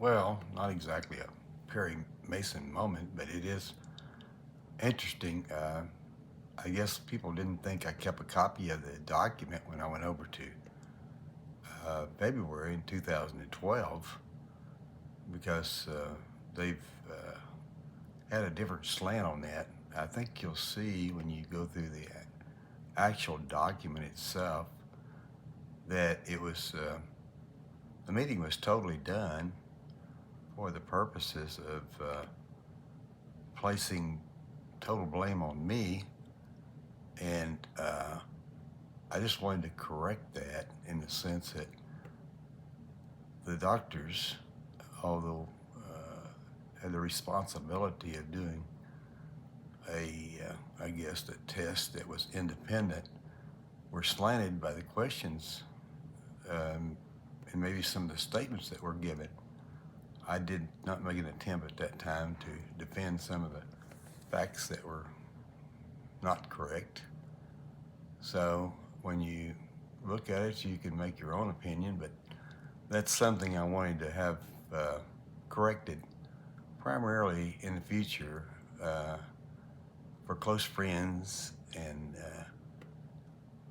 Well, not exactly a Perry Mason moment, but it is interesting. I guess people didn't think I kept a copy of the document when I went over to February in 2012 because they've had a different slant on that. I think you'll see when you go through the actual document itself that the meeting was totally done for the purposes of placing total blame on me, and I just wanted to correct that in the sense that the doctors, although had the responsibility of doing I guess, a test that was independent, were slanted by the questions and maybe some of the statements that were given. I did not make an attempt at that time to defend some of the facts that were not correct. So when you look at it, you can make your own opinion, but that's something I wanted to have corrected primarily in the future for close friends and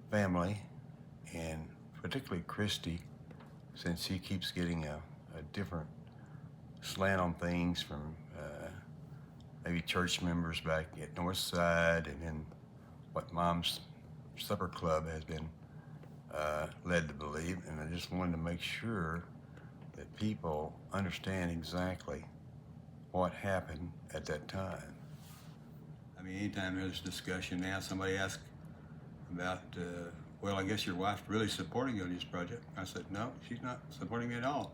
family, and particularly Christy, since she keeps getting a different slant on things from maybe church members back at Northside, and then what Mom's Supper Club has been led to believe. And I just wanted to make sure that people understand exactly what happened at that time. I mean, anytime there's discussion now, somebody asks about, well, I guess your wife's really supporting you on this project. I said, no, she's not supporting me at all.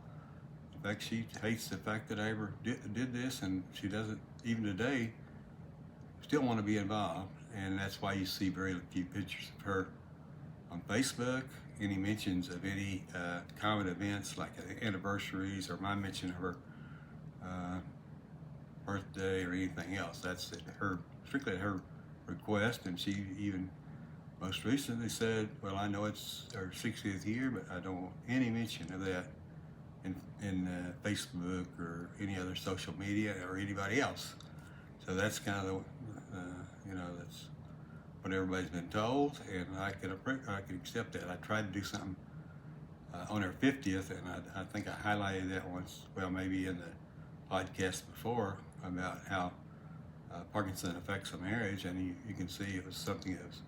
In fact, she hates the fact that I ever did this, and she doesn't, even today, still want to be involved. And that's why you see very few pictures of her on Facebook, any mentions of any common events like anniversaries or my mention of her birthday or anything else. That's strictly at her request, and she even most recently said, well, I know it's her 60th year, but I don't want any mention of that in Facebook or any other social media or anybody else. So that's kind of that's what everybody's been told, and I could accept that. I tried to do something on her 50th, and I think I highlighted that once, well, maybe in the podcast before, about how Parkinson affects a marriage, and you can see it was something that was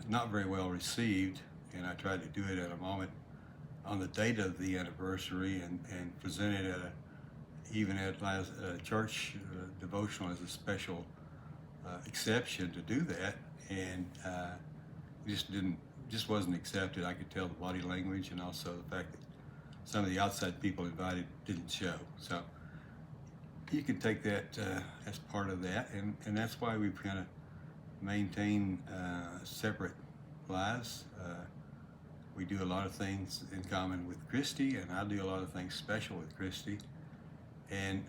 not very well received, and I tried to do it at a moment on the date of the anniversary and present it even at a church devotional as a special exception to do that, and just wasn't accepted. I could tell the body language, and also the fact that some of the outside people invited didn't show. So you can take that as part of that, and that's why we've kind of maintained separate lives. We do a lot of things in common with Christy, and I do a lot of things special with Christy, and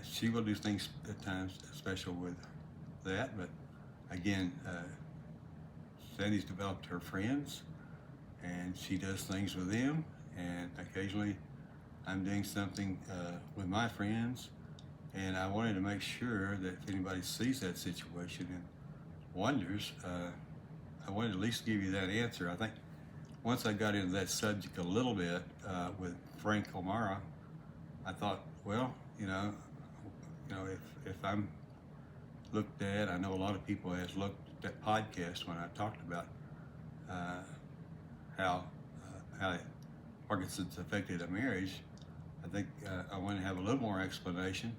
she will do things at times special with that. But again, Sandy's developed her friends, and she does things with them, and occasionally I'm doing something with my friends, and I wanted to make sure that if anybody sees that situation and wonders, I wanted to at least give you that answer. I think once I got into that subject a little bit with Frank O'Mara, I thought, well, if I'm looked at, I know a lot of people has looked at that podcast when I talked about how Parkinson's affected a marriage. I think I want to have a little more explanation,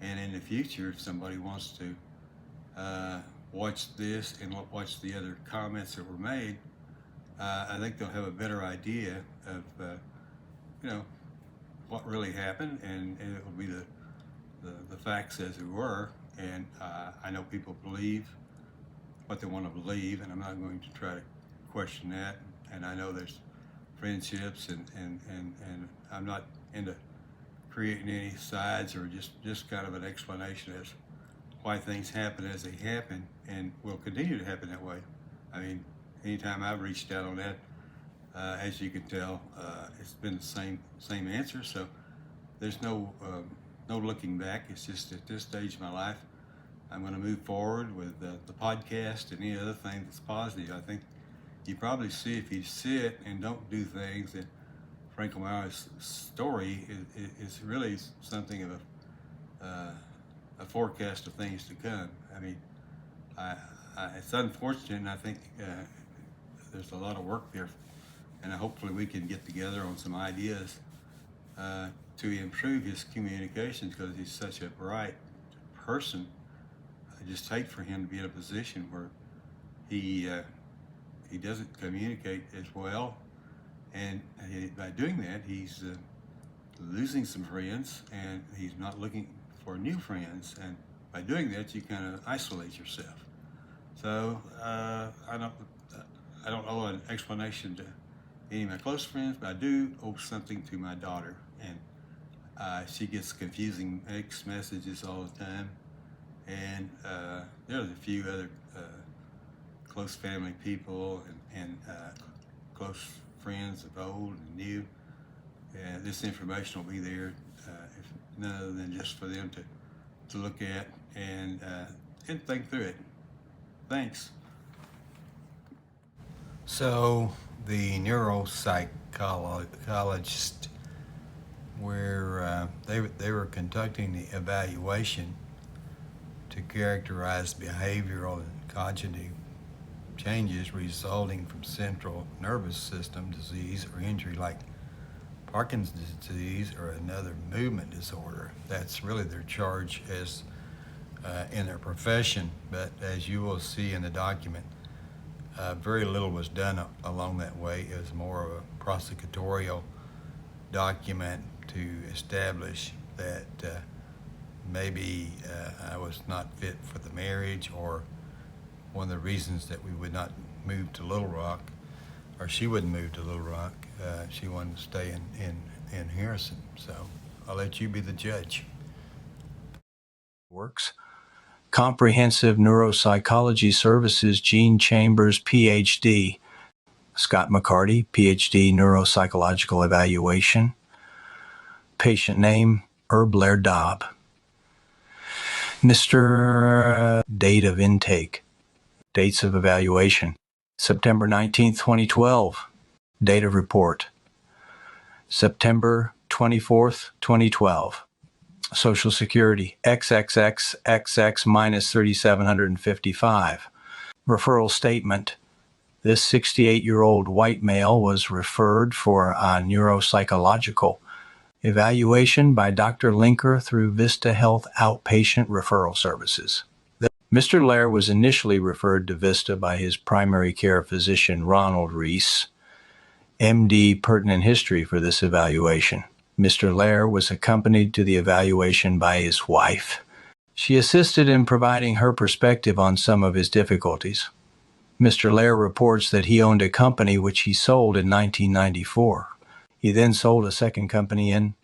and in the future, if somebody wants to watch this and watch the other comments that were made, I think they'll have a better idea of what really happened, and it will be the facts as they were. And I know people believe what they want to believe, and I'm not going to try to question that. And I know there's friendships, and I'm not into creating any sides, or just kind of an explanation as why things happen as they happen, and will continue to happen that way. I mean, anytime I've reached out on that, as you can tell, it's been the same answer. So there's no looking back. It's just at this stage of my life, I'm going to move forward with the podcast and any other thing that's positive. I think you probably see if you sit and don't do things that Frank O'Mara's story is really something of a forecast of things to come. I mean, it's unfortunate, and I think there's a lot of work there, and hopefully we can get together on some ideas to improve his communications, because he's such a bright person. I just hate for him to be in a position where he doesn't communicate as well, and by doing that, he's losing some friends, and he's not looking for new friends. And by doing that, you kind of isolate yourself. So I don't owe an explanation to any of my close friends, but I do owe something to my daughter, and she gets confusing mixed messages all the time. And there's a few other close family people and close friends of old and new. This information will be there, if none other than just for them to look at and think through it. Thanks. So the neuropsychologist, where they were conducting the evaluation to characterize behavioral and cognitive changes resulting from central nervous system disease or injury like Parkinson's disease or another movement disorder. That's really their charge as in their profession. But as you will see in the document, very little was done along that way. It was more of a prosecutorial document to establish that maybe I was not fit for the marriage, or one of the reasons that we would not move to Little Rock, or she wouldn't move to Little Rock. She wanted to stay in Harrison. So I'll let you be the judge. Works. Comprehensive Neuropsychology Services, Gene Chambers, Ph.D. Scott McCarty, Ph.D. Neuropsychological Evaluation. Patient name, Blair Dobb. Mr. Date of intake. Dates of evaluation. September 19, 2012. Date of report. September 24th, 2012. Social Security, XXXXX minus 3,755. Referral statement. This 68-year-old white male was referred for a neuropsychological evaluation by Dr. Linker through Vista Health Outpatient Referral Services. Mr. Lair was initially referred to Vista by his primary care physician, Ronald Reese, MD, pertinent history for this evaluation. Mr. Lair was accompanied to the evaluation by his wife. She assisted in providing her perspective on some of his difficulties. Mr. Lair reports that he owned a company which he sold in 1994. He then sold a second company in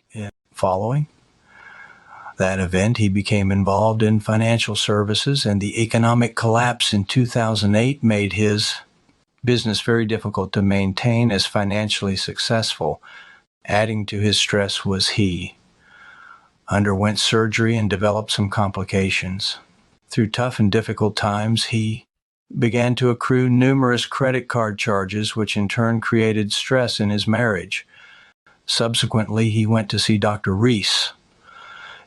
following that event. He became involved in financial services, and the economic collapse in 2008 made his business very difficult to maintain as financially successful. Adding to his stress was he underwent surgery and developed some complications. Through tough and difficult times, he began to accrue numerous credit card charges, which in turn created stress in his marriage. Subsequently, he went to see Dr. Reese.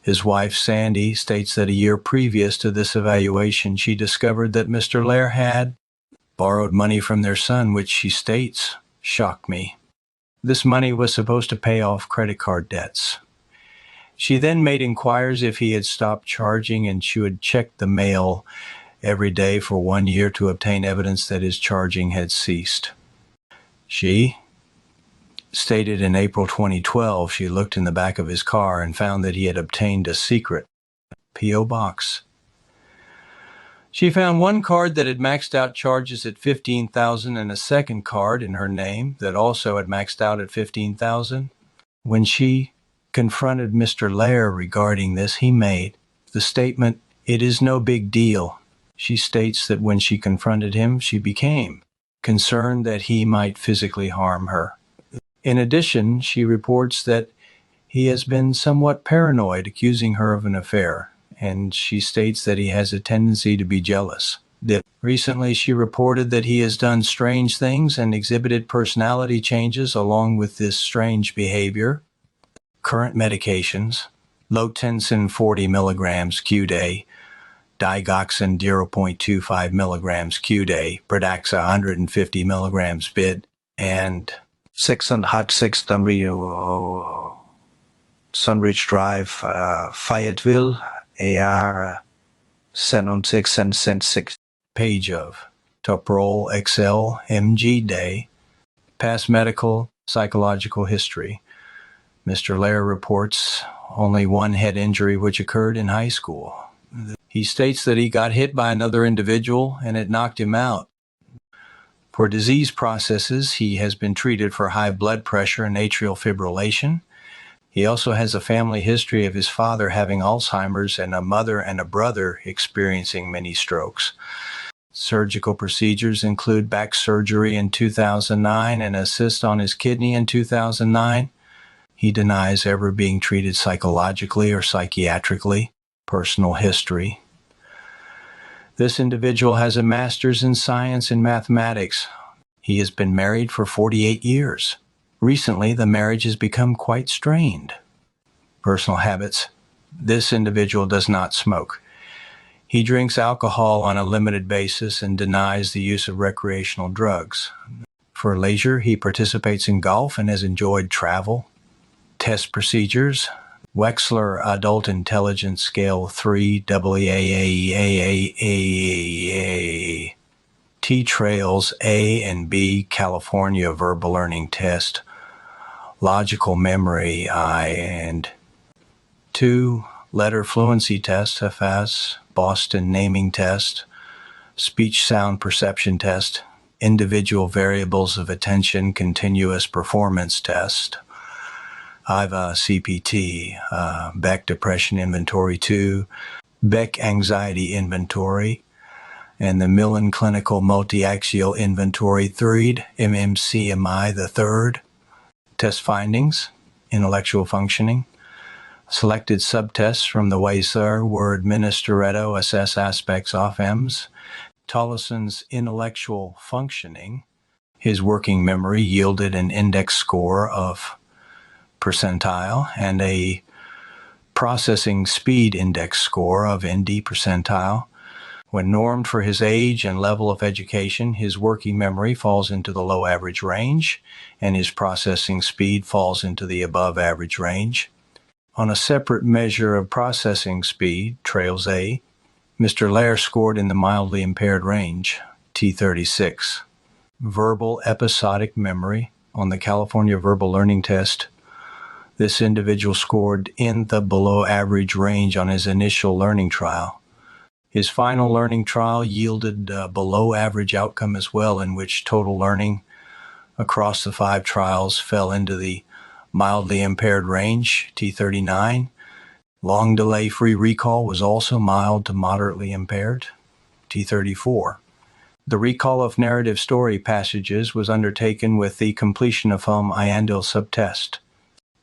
His wife, Sandy, states that a year previous to this evaluation, she discovered that Mr. Lair had borrowed money from their son, which she states shocked me. This money was supposed to pay off credit card debts. She then made inquiries if he had stopped charging, and she would check the mail every day for 1 year to obtain evidence that his charging had ceased. She stated in April 2012 she looked in the back of his car and found that he had obtained a secret P.O. box. She found one card that had maxed out charges at $15,000 and a second card in her name that also had maxed out at $15,000. When she confronted Mr. Lair regarding this, he made the statement, "It is no big deal." She states that when she confronted him, she became concerned that he might physically harm her. In addition, she reports that He has been somewhat paranoid, accusing her of an affair, and she states that he has a tendency to be jealous. Recently, she reported that he has done strange things and exhibited personality changes along with this strange behavior. Current medications: Lotensin 40 milligrams Q-day, digoxin 0.25 milligrams Q-day, Pradaxa 150 milligrams BID, and 606 W Sunridge Drive, Fayetteville, AR 716 and 76. Page of Toprol XL MG Day, past medical, psychological history. Mr. Lair reports only one head injury which occurred in high school. He states that he got hit by another individual and it knocked him out. For disease processes, he has been treated for high blood pressure and atrial fibrillation. He also has a family history of his father having Alzheimer's and a mother and a brother experiencing many strokes. Surgical procedures include back surgery in 2009 and a cyst on his kidney in 2009. He denies ever being treated psychologically or psychiatrically. Personal history. This individual has a master's in science and mathematics. He has been married for 48 years. Recently, the marriage has become quite strained. Personal habits. This individual does not smoke. He drinks alcohol on a limited basis and denies the use of recreational drugs. For leisure, he participates in golf and has enjoyed travel. Test procedures. Wechsler Adult Intelligence Scale 3 WAAAAAA. T-Trails A and B California Verbal Learning Test. Logical Memory I and 2 Letter Fluency Test FS, Boston Naming Test, Speech Sound Perception Test, Individual Variables of Attention Continuous Performance Test, IVA CPT, Beck Depression Inventory 2, Beck Anxiety Inventory, and the Millen Clinical Multiaxial Inventory 3, MMCMI the third. Test findings: intellectual functioning. Selected subtests from the WASR were administrato assess aspects of EMS, Tollison's intellectual functioning. His working memory yielded an index score of percentile and a processing speed index score of ND percentile. When normed for his age and level of education, his working memory falls into the low average range, and his processing speed falls into the above average range. On a separate measure of processing speed, Trails A, Mr. Lair scored in the mildly impaired range, T36. Verbal episodic memory. On the California Verbal Learning Test, this individual scored in the below average range on his initial learning trial. His final learning trial yielded a below average outcome as well, in which total learning across the 5 trials fell into the mildly impaired range, T39. Long delay free recall was also mild to moderately impaired, T34. The recall of narrative story passages was undertaken with the completion of Iandel subtest.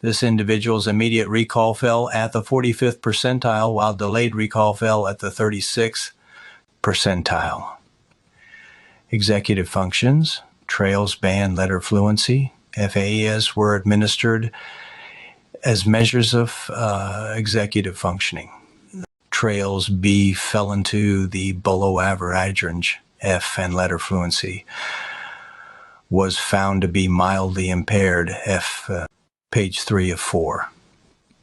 This individual's immediate recall fell at the 45th percentile, while delayed recall fell at the 36th percentile. Executive functions, Trails Band Letter Fluency, FAES were administered as measures of executive functioning. Trails B fell into the below average range, F, and letter fluency was found to be mildly impaired, F, page 3 of 4.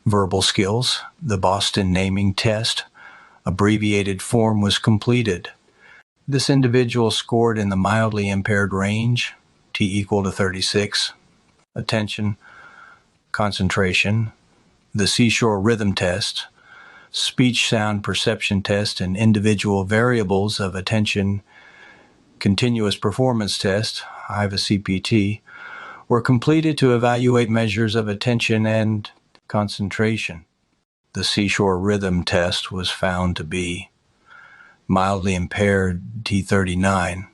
Verbal skills, the Boston Naming Test, abbreviated form was completed. This individual scored in the mildly impaired range, T equal to 36. Attention, concentration, the Seashore Rhythm Test, Speech Sound Perception Test, and Individual Variables of Attention Continuous Performance Test, IVA CPT, were completed to evaluate measures of attention and concentration. The Seashore Rhythm Test was found to be mildly impaired, T39,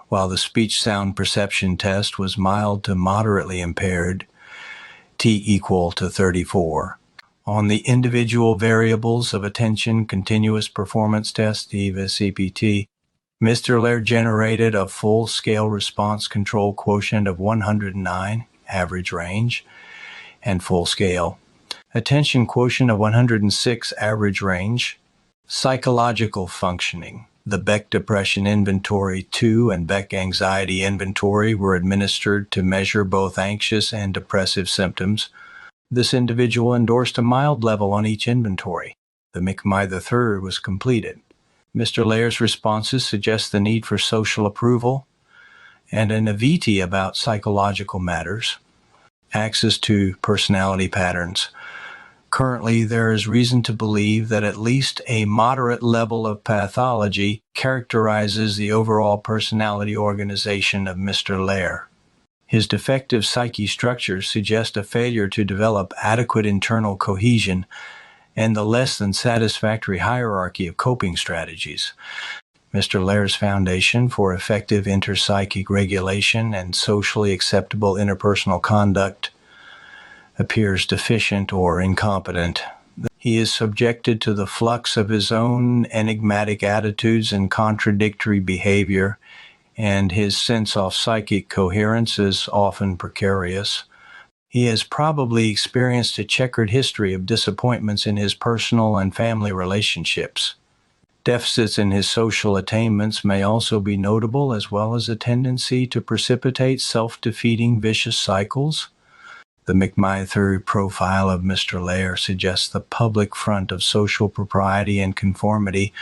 while the Speech Sound Perception Test was mild to moderately impaired, T equal to 34. On the individual variables of attention continuous performance test, EVA CPT, Mr. Laird generated a full-scale response control quotient of 109, average range, and full-scale. Attention quotient of 106, average range. Psychological functioning. The Beck Depression Inventory 2 and Beck Anxiety Inventory were administered to measure both anxious and depressive symptoms. This individual endorsed a mild level on each inventory. The McMy III was completed. Mr. Laird's responses suggest the need for social approval and an aviti about psychological matters. Access to personality patterns. Currently, there is reason to believe that at least a moderate level of pathology characterizes the overall personality organization of Mr. Laird. His defective psyche structures suggest a failure to develop adequate internal cohesion and the less than satisfactory hierarchy of coping strategies. Mr. Laird's foundation for effective interpsychic regulation and socially acceptable interpersonal conduct appears deficient or incompetent. He is subjected to the flux of his own enigmatic attitudes and contradictory behavior, and his sense of psychic coherence is often precarious. He has probably experienced a checkered history of disappointments in his personal and family relationships. Deficits in his social attainments may also be notable, as well as a tendency to precipitate self-defeating vicious cycles. The McMy III profile of Mr. Laird suggests the public front of social propriety and conformity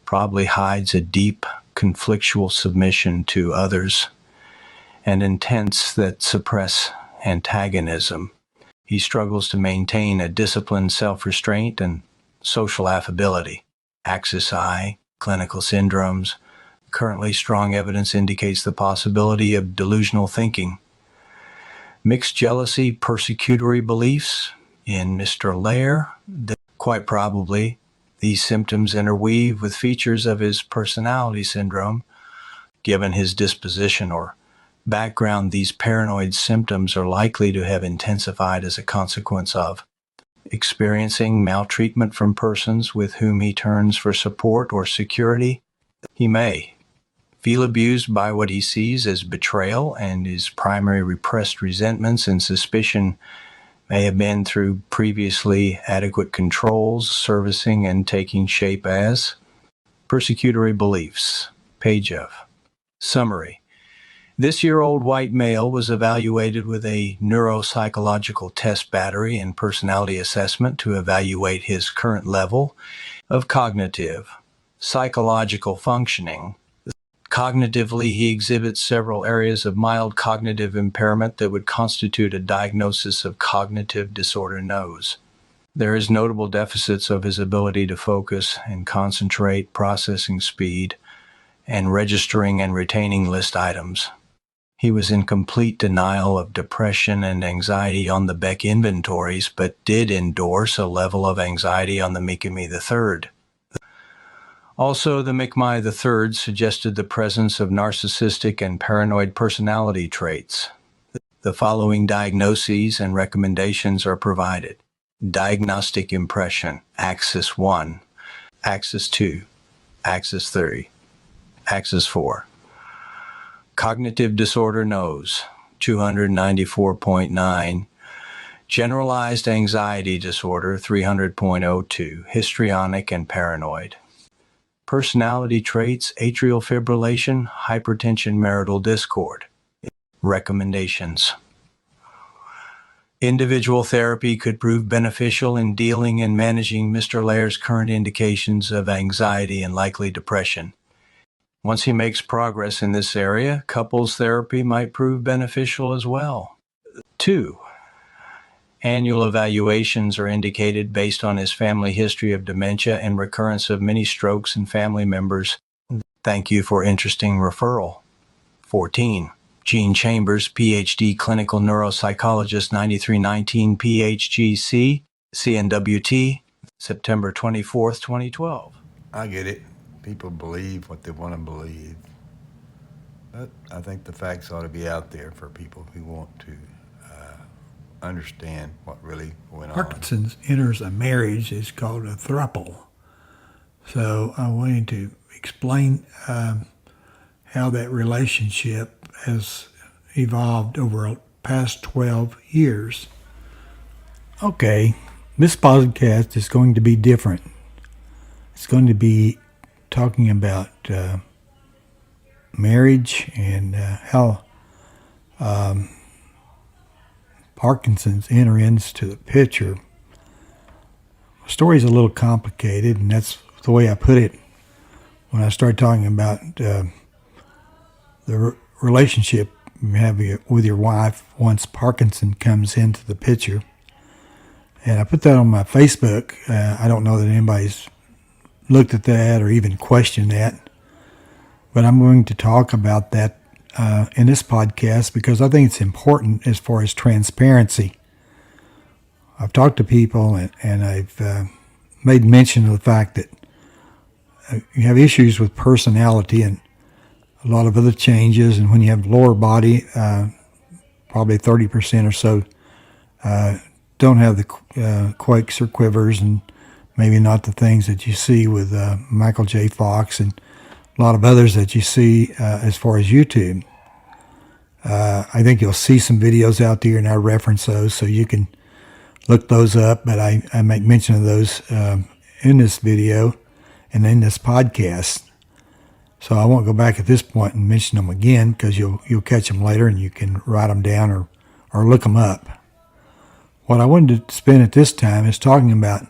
probably hides a deep, conflictual submission to others and intents that suppress antagonism. He struggles to maintain a disciplined self-restraint and social affability. Axis I, clinical syndromes. Currently, strong evidence indicates the possibility of delusional thinking. Mixed jealousy, persecutory beliefs in Mr. Laird. Quite probably, these symptoms interweave with features of his personality syndrome. Given his disposition or background, these paranoid symptoms are likely to have intensified as a consequence of experiencing maltreatment from persons with whom he turns for support or security. He may feel abused by what he sees as betrayal, and his primary repressed resentments and suspicion may have been through previously adequate controls, servicing and taking shape as persecutory beliefs. Page of. Summary. This year-old white male was evaluated with a neuropsychological test battery and personality assessment to evaluate his current level of cognitive, psychological functioning. Cognitively, he exhibits several areas of mild cognitive impairment that would constitute a diagnosis of cognitive disorder nose. There is notable deficits of his ability to focus and concentrate, processing speed, and registering and retaining list items. He was in complete denial of depression and anxiety on the Beck inventories, but did endorse a level of anxiety on the McMy III. Also, the McMy III suggested the presence of narcissistic and paranoid personality traits. The following diagnoses and recommendations are provided. Diagnostic impression, Axis 1, Axis 2, Axis 3, Axis 4. Cognitive disorder nose, 294.9. Generalized anxiety disorder, 300.02. Histrionic and paranoid. Personality traits, atrial fibrillation, hypertension, marital discord. Recommendations. Individual therapy could prove beneficial in dealing and managing Mr. Laird's current indications of anxiety and likely depression. Once he makes progress in this area, couples therapy might prove beneficial as well. 2. Annual evaluations are indicated based on his family history of dementia and recurrence of many strokes in family members. Thank you for interesting referral. 14. Gene Chambers, Ph.D., clinical neuropsychologist, 9319 PHGC, CNWT, September 24th, 2012. I get it. People believe what they want to believe. But I think the facts ought to be out there for people who want to understand what really went on. Parkinson's enters a marriage is called a throuple. So I wanted to explain how that relationship has evolved over the past 12 years. Okay, this podcast is going to be different. It's going to be talking about marriage and how Parkinson's enter into the picture. The story's a little complicated, and that's the way I put it when I started talking about the relationship you have with your wife once Parkinson comes into the picture. And I put that on my Facebook. I don't know that anybody's looked at that or even questioned that, but I'm going to talk about that in this podcast because I think it's important as far as transparency. I've talked to people and I've made mention of the fact that you have issues with personality and a lot of other changes, and when you have lower body, probably 30% or so don't have the quakes or quivers, and maybe not the things that you see with Michael J. Fox and a lot of others that you see as far as YouTube. I think you'll see some videos out there, and I reference those, so you can look those up, but I make mention of those in this video and in this podcast. So I won't go back at this point and mention them again because you'll catch them later and you can write them down or look them up. What I wanted to spend at this time is talking about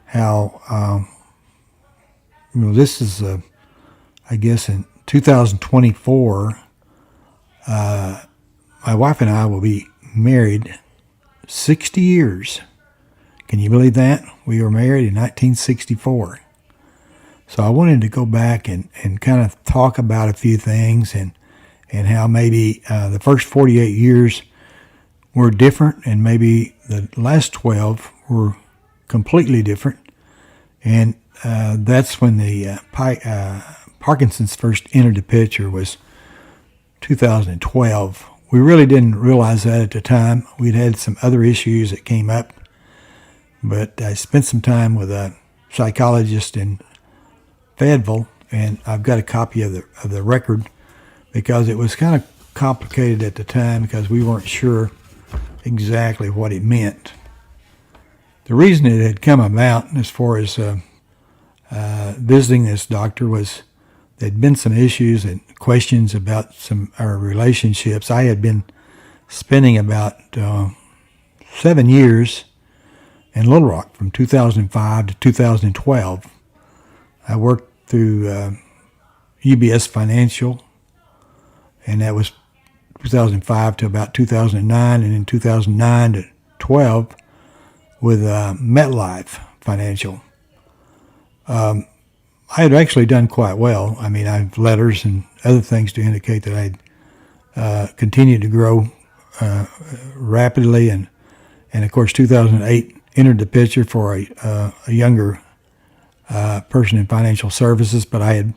how, this is, I guess in 2024, my wife and I will be married 60 years. Can you believe that? We were married in 1964. So I wanted to go back and kind of talk about a few things and how maybe the first 48 years were different and maybe the last 12 were completely different. And that's when the Parkinson's first entered the picture was 2012. We really didn't realize that at the time. We'd had some other issues that came up, but I spent some time with a psychologist in Fayetteville, and I've got a copy of the record because it was kind of complicated at the time because we weren't sure exactly what it meant. The reason it had come about as far as visiting this doctor was there'd been some issues and questions about our relationships. I had been spending about 7 years in Little Rock from 2005 to 2012. I worked through UBS Financial, and that was 2005 to about 2009, and in 2009 to 12 with MetLife Financial. I had actually done quite well. I mean, I have letters and other things to indicate that I'd continued to grow rapidly, and of course 2008 entered the picture for a younger person in financial services, but I had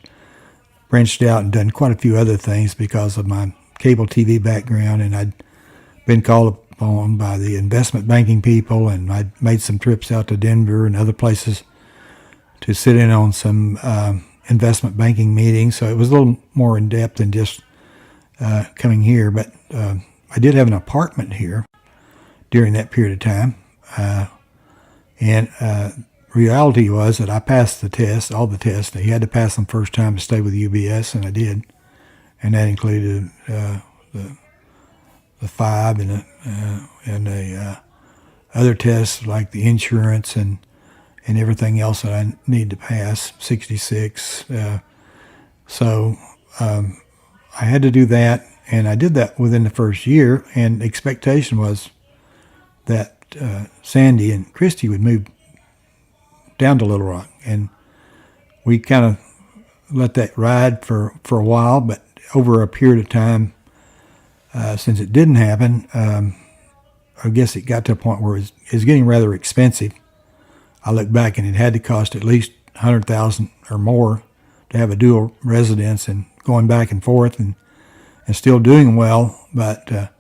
branched out and done quite a few other things because of my cable TV background, and I'd been called upon by the investment banking people, and I'd made some trips out to Denver and other places to sit in on some investment banking meetings, so it was a little more in depth than just coming here, but I did have an apartment here during that period of time, and reality was that I passed the test, all the tests. You had to pass them first time to stay with UBS, and I did. And that included the 5 and the other tests like the insurance and everything else that I need to pass, 66. So I had to do that, and I did that within the first year, and the expectation was that Sandy and Christy would move down to Little Rock, and we kind of let that ride for a while, but over a period of time, since it didn't happen, I guess it got to a point where it was getting rather expensive. I look back and it had to cost at least $100,000 or more to have a dual residence and going back and forth and still doing well, but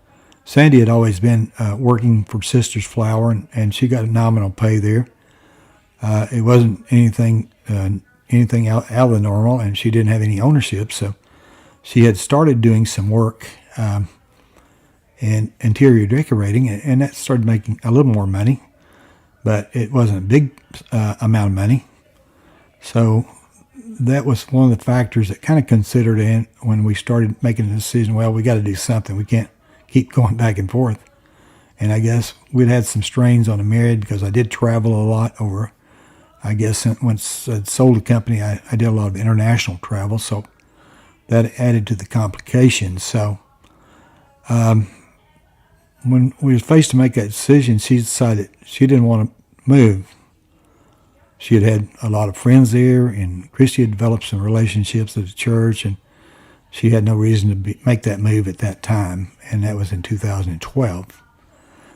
Sandy had always been working for Sisters Flour, and she got a nominal pay there. It wasn't anything out of the normal, and she didn't have any ownership, so she had started doing some work in interior decorating, and that started making a little more money, but it wasn't a big amount of money. So that was one of the factors that kind of considered in when we started making the decision, well, we got to do something. We can't keep going back and forth. And I guess we'd had some strains on the marriage because I did travel a lot over, I guess once I'd sold the company, I did a lot of international travel, so that added to the complications. So when we were faced to make that decision, she decided she didn't want to move. She had had a lot of friends there, and Christy had developed some relationships at the church, and she had no reason to make that move at that time, and that was in 2012.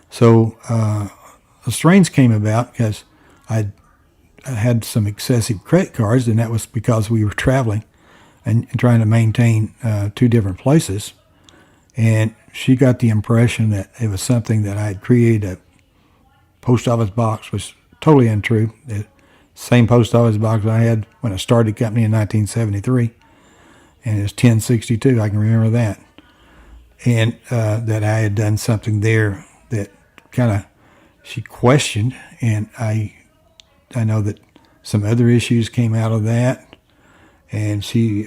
So the strains came about because I had some excessive credit cards, and that was because we were traveling and trying to maintain 2 different places. And she got the impression that it was something that I had created a post office box, was totally untrue. The same post office box I had when I started the company in 1973, and it was 1062. I can remember that. And that I had done something there that kind of she questioned, and I know that some other issues came out of that, and she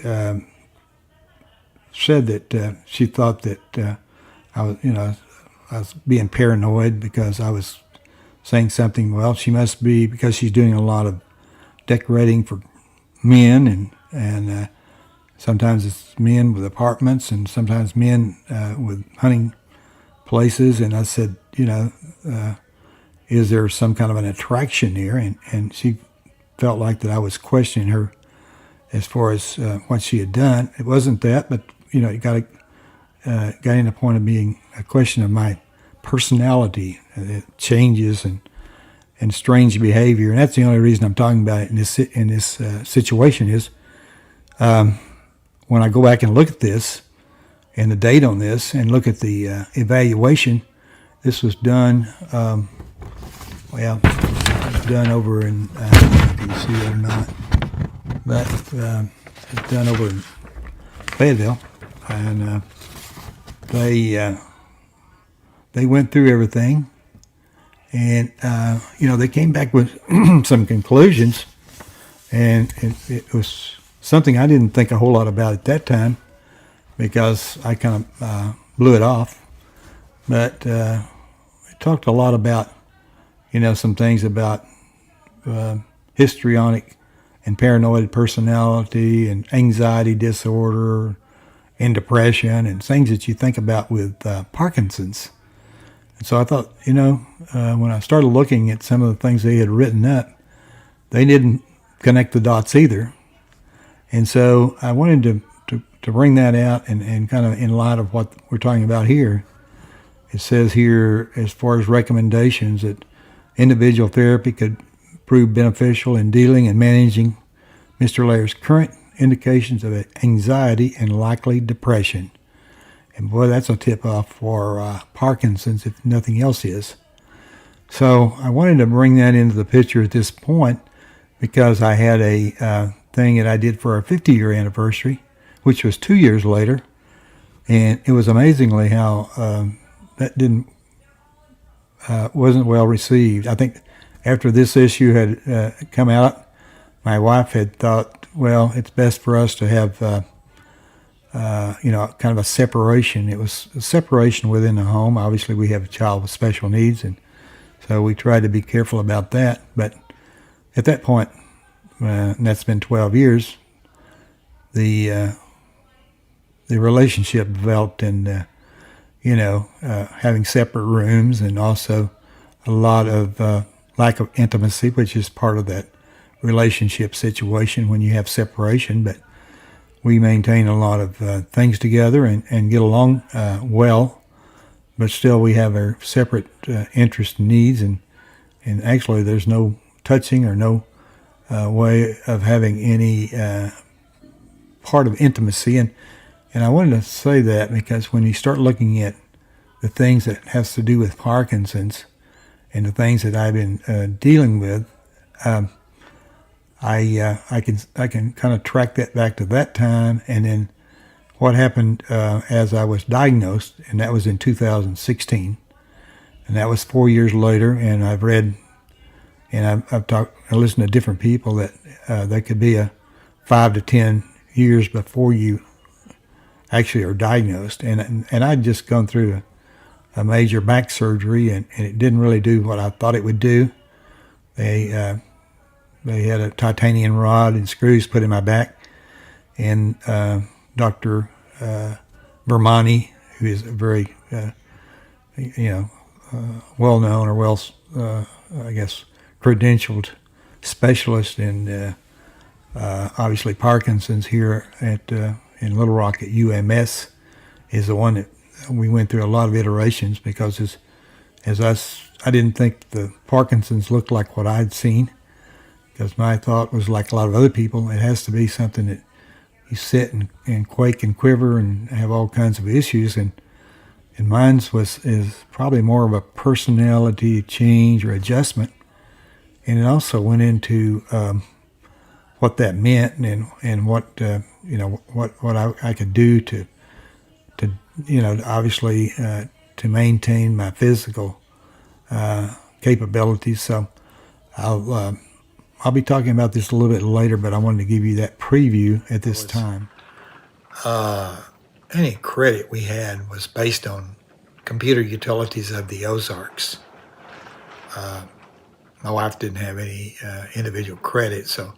said that she thought that I was being paranoid because I was saying something. Well, she must be, because she's doing a lot of decorating for men, and sometimes it's men with apartments, and sometimes men with hunting places. And I said, is there some kind of an attraction here? And she felt like that I was questioning her as far as what she had done. It wasn't that, but it got in the point of being a question of my personality, changes and strange behavior. And that's the only reason I'm talking about it in this situation is when I go back and look at this and the date on this and look at the evaluation, this was done, it was done over in, I don't know if you can see it or not, but it was done over in Fayetteville, and they went through everything, and they came back with some conclusions, and it was something I didn't think a whole lot about at that time because I kind of blew it off. But it talked a lot about some things about histrionic and paranoid personality and anxiety disorder and depression and things that you think about with Parkinson's. And so I thought, when I started looking at some of the things they had written up, they didn't connect the dots either. And so I wanted to bring that out and kind of in light of what we're talking about here. It says here, as far as recommendations, that individual therapy could prove beneficial in dealing and managing Mr. Lair's current indications of anxiety and likely depression. And boy, that's a tip-off for Parkinson's, if nothing else is. So I wanted to bring that into the picture at this point because I had a thing that I did for our 50-year anniversary, which was 2 years later. And it was amazingly how that wasn't well received. I think after this issue had come out, my wife had thought, well, it's best for us to have, kind of a separation. It was a separation within the home. Obviously, we have a child with special needs, and so we tried to be careful about that. But at that point, and that's been 12 years, the relationship developed in, having separate rooms, and also a lot of lack of intimacy, which is part of that relationship situation when you have separation. But we maintain a lot of things together and get along well, but still we have our separate interests and needs, and actually there's no touching or no way of having any part of intimacy. And I wanted to say that because when you start looking at the things that has to do with Parkinson's and the things that I've been dealing with, I can kind of track that back to that time, and then what happened as I was diagnosed, and that was in 2016, and that was 4 years later. And I've read, and I listened to different people that there could be a 5 to 10 years before you actually are diagnosed, and I'd just gone through a major back surgery, and it didn't really do what I thought it would do. They had a titanium rod and screws put in my back, and Dr. Vermani, who is a very well-known or I guess credentialed specialist in obviously Parkinson's here in Little Rock at UMS, is the one that we went through a lot of iterations, because I didn't think the Parkinson's looked like what I'd seen, because my thought was like a lot of other people, it has to be something that you sit and quake and quiver and have all kinds of issues, and mine's is probably more of a personality change or adjustment, and it also went into what that meant and what what I could do to obviously to maintain my physical capabilities. So I'll be talking about this a little bit later, but I wanted to give you that preview at this time. Any credit we had was based on computer utilities of the Ozarks. My wife didn't have any individual credit, so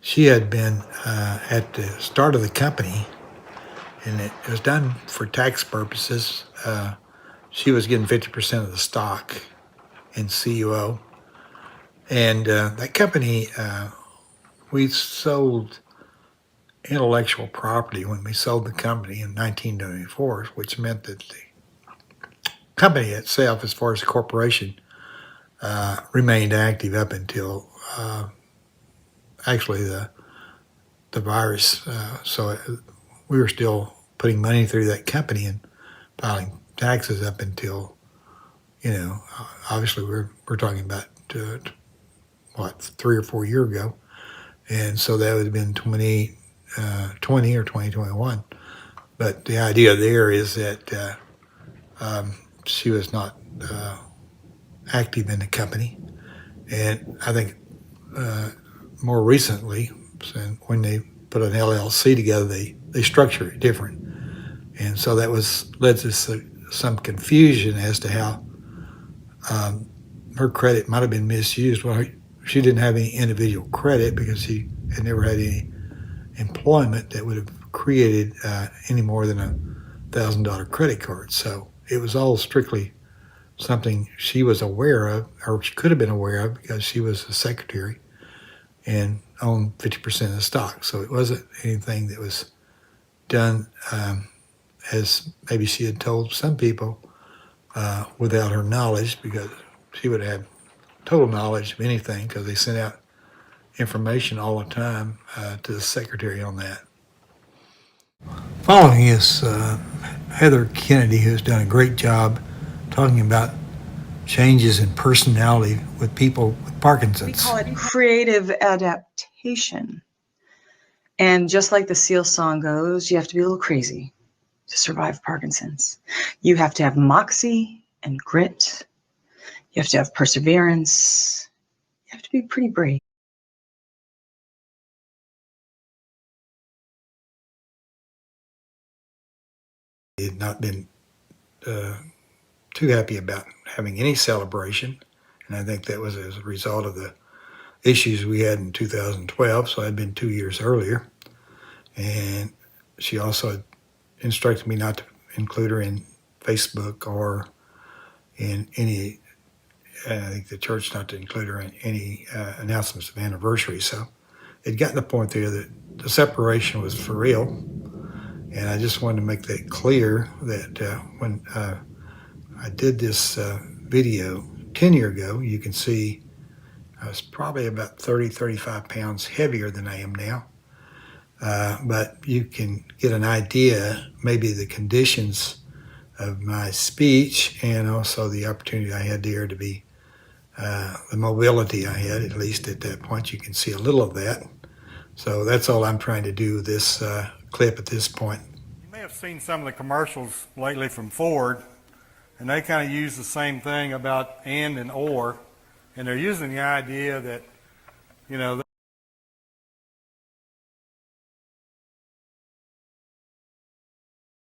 she had been at the start of the company, and it was done for tax purposes. She was getting 50% of the stock in CUO. And that company, we sold intellectual property when we sold the company in 1994, which meant that the company itself, as far as the corporation, remained active up until actually the virus. So we were still putting money through that company and filing taxes up until, obviously we're talking about 3 or 4 years ago, and so that would have been 2020 or 2021. But the idea there is that she was not active in the company, and I think more recently, when they put an LLC together, they structure it different, and so that led to some confusion as to how her credit might have been misused. Well, she didn't have any individual credit because she had never had any employment that would have created any more than $1,000 credit card. So it was all strictly something she was aware of, or she could have been aware of, because she was a secretary and owned 50% of the stock. So it wasn't anything that was done as maybe she had told some people without her knowledge, because she would have total knowledge of anything, because they sent out information all the time to the secretary on that. Following is Heather Kennedy, who's done a great job talking about changes in personality with people with Parkinson's. We call it creative adaptation. And just like the Seal song goes, you have to be a little crazy to survive Parkinson's. You have to have moxie and grit. You have to have perseverance. You have to be pretty brave. He had not been too happy about having any celebration, and I think that was as a result of the issues we had in 2012, so I'd been 2 years earlier. And she also instructed me not to include her in Facebook or in any, I think the church not to include her in any announcements of anniversaries. So it got to the point there that the separation was for real. And I just wanted to make that clear that when I did this video 10 years ago, you can see I was probably about 30, 35 pounds heavier than I am now. But you can get an idea, maybe the conditions of my speech, and also the opportunity I had there to be the mobility I had, at least at that point. You can see a little of that. So that's all I'm trying to do this clip at this point. You may have seen some of the commercials lately from Ford, and they kind of use the same thing about and or, and they're using the idea that, you know,